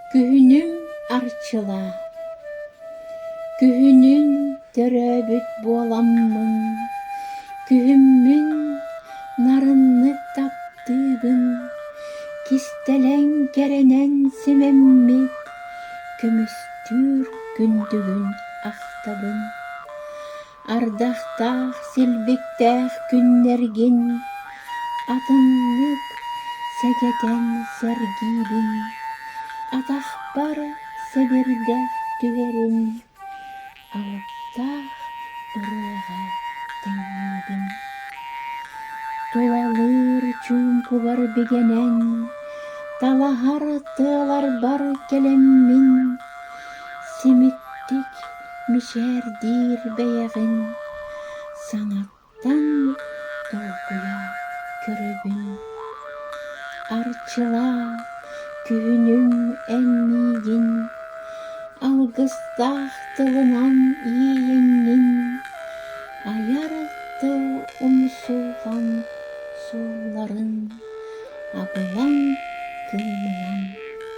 Күһүнүң арчыла, күһүнүң төрөбүт буоламмын, күһүммүн нарынны таптыыбын, кистелең керенен симеммит, көмүстүүр күндүгүн ахтабын. Ардахтаах силбиктээх күннэргин, атыннык сэгетен сэргиибин, атахпар себирдэх түгерин, алыптаах ырыаға теңиибин. Тулалыр чуумпугар бигенен, талахар тыалар бар келеммин, симиттик мишээрдиир бэйэҕин, саҥаттан толкуя көрөбүн. Арчыла күһүнүң эммиигин, алгыстаах тылынан иийиңнин, аяр тыл умсулган сууларын, абылаң кылмыян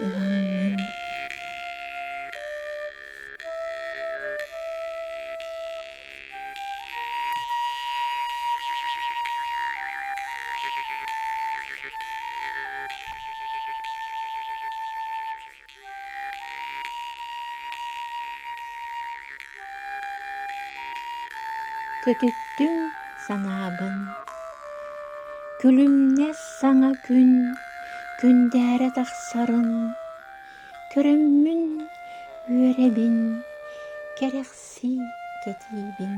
ыһаңнын. Көтүттүң санаабын, күлүмнэс саҥа күн, күндээре тахсарын, көрөммүн үөребин, керехси кетиибин.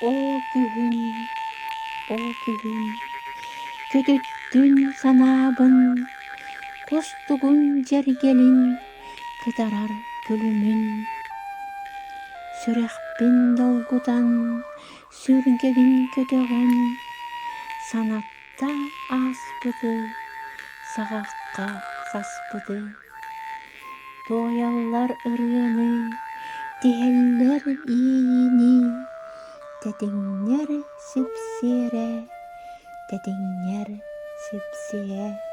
О күһүн, көтүттүң санаабын, костугун жергелин, кытарар күлүмүн. Сүрэхпин долгутан, сүргебин көтөгөн, санатта ааспыты, саҕаахха саспыты. Тоойаллар ырыаны, тиһэллэр иийини, тэтиҥнэр сипсиэрэ, тэтиҥнэр сипсиэ.